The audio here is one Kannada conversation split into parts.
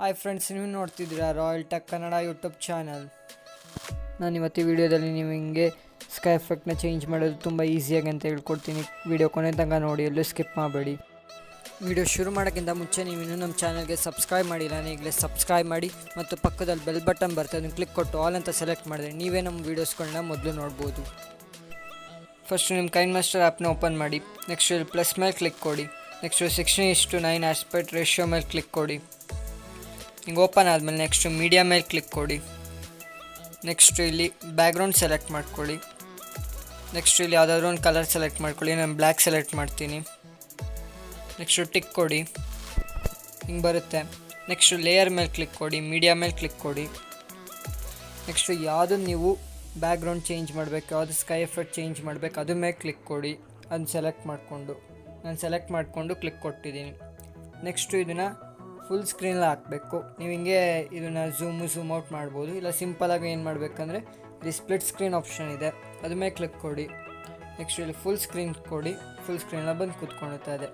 ಹಾಯ್ ಫ್ರೆಂಡ್ಸ್, ನೀವು ನೋಡ್ತಿದ್ದೀರಾ royal tech Kannada YouTube channel. ನಾನು ಇವತ್ತು ವಿಡಿಯೋದಲ್ಲಿ ನೀವು ಹಿಂಗೆ ಸ್ಕೈ ಎಫೆಕ್ಟ್ನ ಚೇಂಜ್ ಮಾಡೋದು ತುಂಬ ಈಸಿಯಾಗಿ ಅಂತ ಹೇಳ್ಕೊಡ್ತೀನಿ. ವಿಡಿಯೋ ಕೊನೆ ತನಕ ನೋಡಿ, ಎಲ್ಲೂ ಸ್ಕಿಪ್ ಮಾಡಬೇಡಿ. ವಿಡಿಯೋ ಶುರು ಮಾಡೋಕ್ಕಿಂತ ಮುಂಚೆ ನೀವು ಇನ್ನೂ ನಮ್ಮ ಚಾನಲ್ಗೆ ಸಬ್ಸ್ಕ್ರೈಬ್ ಮಾಡಿಲ್ಲ, ಈಗಲೇ ಸಬ್ಸ್ಕ್ರೈಬ್ ಮಾಡಿ ಮತ್ತು ಪಕ್ಕದಲ್ಲಿ ಬೆಲ್ ಬಟನ್ ಬರ್ತದೆ, ಅದನ್ನು ಕ್ಲಿಕ್ ಕೊಟ್ಟು ಆಲ್ ಅಂತ ಸೆಲೆಕ್ಟ್ ಮಾಡಿದ್ರೆ ನೀವೇ ನಮ್ಮ ವೀಡಿಯೋಸ್ಗಳನ್ನ ಮೊದಲು ನೋಡ್ಬೋದು. ಫಸ್ಟು ನಿಮ್ಮ ಕೈನ್ಮಾಸ್ಟರ್ ಆ್ಯಪ್ನ ಓಪನ್ ಮಾಡಿ. ನೆಕ್ಸ್ಟ್ ಇಲ್ಲಿ ಪ್ಲಸ್ ಮೇಲೆ ಕ್ಲಿಕ್ ಕೊಡಿ. ನೆಕ್ಸ್ಟು 16:9 ಆಸ್ಪೆಕ್ಟ್ ರೇಷಿಯೋ ಮೇಲೆ ಕ್ಲಿಕ್ ಕೊಡಿ. ಹಿಂಗೆ ಓಪನ್ ಆದಮೇಲೆ ನೆಕ್ಸ್ಟು ಮೀಡಿಯಾ ಮೇಲೆ ಕ್ಲಿಕ್ ಕೊಡಿ. ನೆಕ್ಸ್ಟು ಇಲ್ಲಿ ಬ್ಯಾಕ್ಗ್ರೌಂಡ್ ಸೆಲೆಕ್ಟ್ ಮಾಡ್ಕೊಳ್ಳಿ. ನೆಕ್ಸ್ಟು ಇಲ್ಲಿ ಯಾವುದಾದ್ರೂ ಒಂದು ಕಲರ್ ಸೆಲೆಕ್ಟ್ ಮಾಡ್ಕೊಳ್ಳಿ. ನಾನು ಬ್ಲ್ಯಾಕ್ ಸೆಲೆಕ್ಟ್ ಮಾಡ್ತೀನಿ. ನೆಕ್ಸ್ಟು ಟಿಕ್ ಕೊಡಿ, ಹಿಂಗೆ ಬರುತ್ತೆ. ನೆಕ್ಸ್ಟು ಲೇಯರ್ ಮೇಲೆ ಕ್ಲಿಕ್ ಕೊಡಿ, ಮೀಡಿಯಾ ಮೇಲೆ ಕ್ಲಿಕ್ ಕೊಡಿ. ನೆಕ್ಸ್ಟು ಯಾವುದು ನೀವು ಬ್ಯಾಕ್ಗ್ರೌಂಡ್ ಚೇಂಜ್ ಮಾಡಬೇಕು, ಯಾವುದು ಸ್ಕೈ ಎಫೆಕ್ಟ್ ಚೇಂಜ್ ಮಾಡಬೇಕು, ಅದ್ರ ಮೇಲೆ ಕ್ಲಿಕ್ ಕೊಡಿ. ಅದನ್ನ ಸೆಲೆಕ್ಟ್ ಮಾಡಿಕೊಂಡು ನಾನು ಸೆಲೆಕ್ಟ್ ಮಾಡಿಕೊಂಡು ಕ್ಲಿಕ್ ಕೊಟ್ಟಿದ್ದೀನಿ. ನೆಕ್ಸ್ಟು ಇದನ್ನು ಫುಲ್ ಸ್ಕ್ರೀನಲ್ಲಿ ಹಾಕಬೇಕು. ನೀವು ಹಿಂಗೆ ಇದನ್ನು ಝೂಮ್ ಔಟ್ ಮಾಡ್ಬೋದು, ಇಲ್ಲ ಸಿಂಪಲಾಗಿ ಏನು ಮಾಡಬೇಕಂದ್ರೆ ಇಲ್ಲಿ ಸ್ಪ್ಲಿಟ್ ಸ್ಕ್ರೀನ್ ಆಪ್ಷನ್ ಇದೆ, ಅದ್ರ ಮೇಲೆ ಕ್ಲಿಕ್ ಕೊಡಿ. ನೆಕ್ಸ್ಟ್ ಇಲ್ಲಿ ಫುಲ್ ಸ್ಕ್ರೀನ್ ಕೊಡಿ. ಫುಲ್ ಸ್ಕ್ರೀನಲ್ಲಿ ಬಂದು ಕೂತ್ಕೊಳ್ಳುತ್ತೆ ಅದೇ.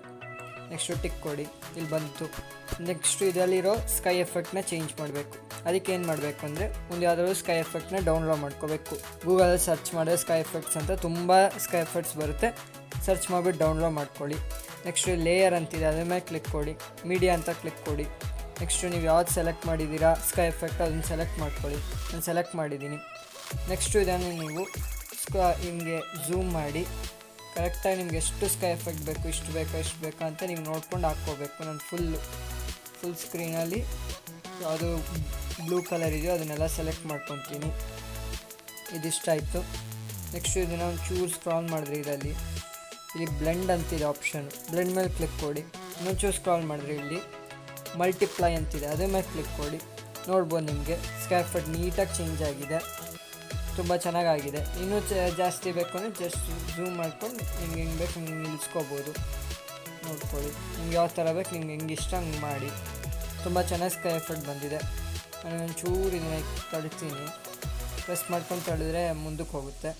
ನೆಕ್ಸ್ಟು ಟಿಕ್ ಕೊಡಿ, ಇಲ್ಲಿ ಬಂತು. ನೆಕ್ಸ್ಟು ಇದರಲ್ಲಿರೋ ಸ್ಕೈ ಎಫೆಕ್ಟ್ನ ಚೇಂಜ್ ಮಾಡಬೇಕು. ಅದಕ್ಕೆ ಏನು ಮಾಡಬೇಕು ಅಂದರೆ ಒಂದು ಯಾವುದಾದ್ರು ಸ್ಕೈ ಎಫೆಕ್ಟ್ನ ಡೌನ್ಲೋಡ್ ಮಾಡ್ಕೋಬೇಕು. ಗೂಗಲಲ್ಲಿ ಸರ್ಚ್ ಮಾಡಿದ್ರೆ ಸ್ಕೈ ಎಫೆಕ್ಟ್ಸ್ ಅಂತ ತುಂಬ ಸ್ಕೈ ಎಫೆಕ್ಟ್ಸ್ ಬರುತ್ತೆ, ಸರ್ಚ್ ಮಾಡಿಬಿಟ್ಟು ಡೌನ್ಲೋಡ್ ಮಾಡ್ಕೊಳ್ಳಿ. ನೆಕ್ಸ್ಟು ಲೇಯರ್ ಅಂತಿದೆ, ಅದ್ರ ಮೇಲೆ ಕ್ಲಿಕ್ ಕೊಡಿ. ಮೀಡಿಯಾ ಅಂತ ಕ್ಲಿಕ್ ಕೊಡಿ. ನೆಕ್ಸ್ಟು ನೀವು ಯಾವ್ದು ಸೆಲೆಕ್ಟ್ ಮಾಡಿದ್ದೀರಾ ಸ್ಕೈ ಎಫೆಕ್ಟ್, ಅದನ್ನು ಸೆಲೆಕ್ಟ್ ಮಾಡ್ಕೊಳ್ಳಿ. ನಾನು ಸೆಲೆಕ್ಟ್ ಮಾಡಿದ್ದೀನಿ. ನೆಕ್ಸ್ಟು ಇದನ್ನು ನೀವು ಹಿಂಗೆ ಝೂಮ್ ಮಾಡಿ ಕರೆಕ್ಟಾಗಿ ನಿಮ್ಗೆ ಎಷ್ಟು ಸ್ಕೈ ಎಫೆಕ್ಟ್ ಬೇಕು, ಇಷ್ಟು ಬೇಕಾ ಅಂತ ನೀವು ನೋಡ್ಕೊಂಡು ಹಾಕ್ಕೋಬೇಕು. ನಾನು ಫುಲ್ ಸ್ಕ್ರೀನಲ್ಲಿ ಯಾವುದು ಬ್ಲೂ ಕಲರ್ ಇದೆಯೋ ಅದನ್ನೆಲ್ಲ ಸೆಲೆಕ್ಟ್ ಮಾಡ್ಕೊತೀನಿ. ಇದಿಷ್ಟಾಯಿತು. ನೆಕ್ಸ್ಟು ಇದನ್ನು ಒಂದು ಚೂರು ಸ್ಕ್ರಾಲ್ ಮಾಡಿದ್ರೆ ಇಲ್ಲಿ ಬ್ಲೆಂಡ್ ಅಂತಿದೆ ಆಪ್ಷನ್, ಬ್ಲೆಂಡ್ ಮೇಲೆ ಕ್ಲಿಕ್ ಕೊಡಿ. ಇನ್ನೊಂಚೂರು ಸ್ಕ್ರಾಲ್ ಮಾಡಿದ್ರೆ ಇಲ್ಲಿ ಮಲ್ಟಿಪ್ಲೈ ಅಂತಿದೆ, ಅದ್ರ ಮೇಲೆ ಕ್ಲಿಕ್ ಕೊಡಿ. ನೋಡ್ಬೋದು ನಿಮಗೆ ಸ್ಕೈ ಎಫೆಕ್ಟ್ ನೀಟಾಗಿ ಚೇಂಜ್ ಆಗಿದೆ, ತುಂಬ ಚೆನ್ನಾಗಾಗಿದೆ. ಇನ್ನೂ ಜಾಸ್ತಿ ಬೇಕು ಅಂದರೆ ಜಸ್ಟ್ ಝೂಮ್ ಮಾಡ್ಕೊಂಡು ನಿಮ್ಗೆ ಹೆಂಗೆ ಬೇಕು ನಿಮ್ಗೆ ನಿಲ್ಲಿಸ್ಕೋಬೋದು. ನೋಡ್ಕೊಳ್ಳಿ ನಿಮ್ಗೆ ಯಾವ ಥರ ಬೇಕು ನಿಮ್ಗೆ ಹೆಂಗೆ ಇಷ್ಟ ಹಂಗೆ ಮಾಡಿ. ತುಂಬ ಚೆನ್ನಾಗಿ ಸ್ಕೈ ಎಫೆಕ್ಟ್ ಬಂದಿದೆ. ನಾನು ಒಂಚೂರು ಇದನ್ನ ತಳ್ತೀನಿ, ಪ್ರೆಸ್ ಮಾಡ್ಕೊಂಡು ತಳ್ಳಿದ್ರೆ ಮುಂದಕ್ಕೆ ಹೋಗುತ್ತೆ.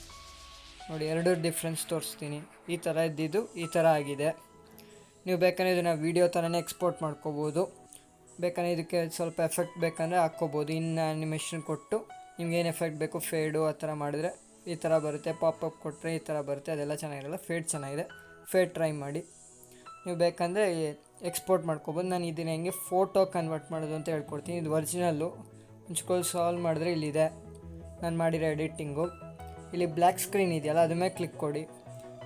ನೋಡಿ, ಎರಡು ಡಿಫ್ರೆನ್ಸ್ ತೋರಿಸ್ತೀನಿ. ಈ ಥರ ಇದ್ದಿದ್ದು ಈ ಥರ ಆಗಿದೆ. ನೀವು ಬೇಕಂದರೆ ಇದನ್ನು ವೀಡಿಯೋ ಥರನೇ ಎಕ್ಸ್ಪೋರ್ಟ್ ಮಾಡ್ಕೋಬೋದು. ಬೇಕಂದರೆ ಇದಕ್ಕೆ ಸ್ವಲ್ಪ ಎಫೆಕ್ಟ್ ಬೇಕಂದರೆ ಹಾಕ್ಕೋಬೋದು. ಇನ್ನು ಆ್ಯನಿಮೇಷನ್ ಕೊಟ್ಟು ನಿಮ್ಗೇನು ಎಫೆಕ್ಟ್ ಬೇಕು, ಫೇಡು ಆ ಥರ ಮಾಡಿದ್ರೆ ಈ ಥರ ಬರುತ್ತೆ. ಪಾಪಪ್ ಕೊಟ್ಟರೆ ಈ ಥರ ಬರುತ್ತೆ, ಅದೆಲ್ಲ ಚೆನ್ನಾಗಿರಲ್ಲ. ಫೇಡ್ ಚೆನ್ನಾಗಿದೆ, ಫೇಡ್ ಟ್ರೈ ಮಾಡಿ. ನೀವು ಬೇಕಂದರೆ ಎಕ್ಸ್ಪೋರ್ಟ್ ಮಾಡ್ಕೋಬೋದು. ನಾನು ಇದನ್ನು ಹೆಂಗೆ ಫೋಟೋ ಕನ್ವರ್ಟ್ ಮಾಡೋದು ಅಂತ ಹೇಳ್ಕೊಡ್ತೀನಿ. ಇದು ಒರಿಜಿನಲ್ಲು. ಒಂಚ್ಕೊಳ್ಳಿ ಸಾಲ್ವ್ ಮಾಡಿದ್ರೆ ಇಲ್ಲಿದೆ ನಾನು ಮಾಡಿರೋ ಎಡಿಟಿಂಗು. ಇಲ್ಲಿ ಬ್ಲ್ಯಾಕ್ ಸ್ಕ್ರೀನ್ ಇದೆಯಲ್ಲ, ಅದ್ರ ಮೇಲೆ ಕ್ಲಿಕ್ ಕೊಡಿ.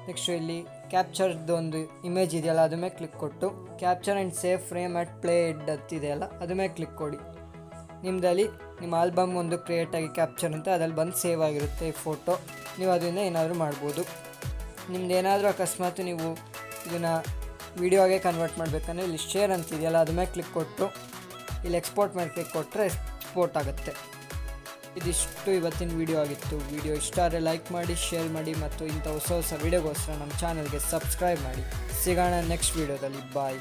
ನೆಕ್ಸ್ಟು ಇಲ್ಲಿ ಕ್ಯಾಪ್ಚರ್ದು ಒಂದು ಇಮೇಜ್ ಇದೆಯಲ್ಲ, ಅದ್ರ ಮೇಲೆ ಕ್ಲಿಕ್ ಕೊಟ್ಟು capture and save frame at playhead ಅಂತಿದೆಯಲ್ಲ, ಅದ್ರ ಮೇಲೆ ಕ್ಲಿಕ್ ಕೊಡಿ. ನಿಮ್ಮದಲ್ಲಿ ನಿಮ್ಮ ಆಲ್ಬಮ್ ಒಂದು ಕ್ರಿಯೇಟಾಗಿ ಕ್ಯಾಪ್ಚರ್ ಅಂತ ಅದ್ರಲ್ಲಿ ಬಂದು ಸೇವ್ ಆಗಿರುತ್ತೆ ಈ ಫೋಟೋ. ನೀವು ಅದರಿಂದ ಏನಾದರೂ ಮಾಡ್ಬೋದು. ನಿಮ್ದು ಏನಾದರೂ ಅಕಸ್ಮಾತ್ ನೀವು ಇದನ್ನು ವೀಡಿಯೋಗೆ ಕನ್ವರ್ಟ್ ಮಾಡಬೇಕಂದ್ರೆ ಇಲ್ಲಿ ಶೇರ್ ಅಂತಿದೆಯಲ್ಲ, ಅದ್ರ ಮೇಲೆ ಕ್ಲಿಕ್ ಕೊಟ್ಟು ಇಲ್ಲಿ ಎಕ್ಸ್ಪೋರ್ಟ್ ಮೇಲೆ ಕ್ಲಿಕ್ ಕೊಟ್ಟರೆ ಎಕ್ಸ್ಪೋರ್ಟ್ ಆಗುತ್ತೆ. ಇದಿಷ್ಟು ಇವತ್ತಿನ ವಿಡಿಯೋ ಆಗಿತ್ತು. ವಿಡಿಯೋ ಇಷ್ಟ ಆದರೆ ಲೈಕ್ ಮಾಡಿ, ಶೇರ್ ಮಾಡಿ ಮತ್ತು ಇಂಥ ಹೊಸ ವೀಡಿಯೋಗೋಸ್ಕರ ನಮ್ಮ ಚಾನಲ್ಗೆ ಸಬ್ಸ್ಕ್ರೈಬ್ ಮಾಡಿ. ಸಿಗೋಣ ನೆಕ್ಸ್ಟ್ ವೀಡಿಯೋದಲ್ಲಿ. ಬಾಯ್.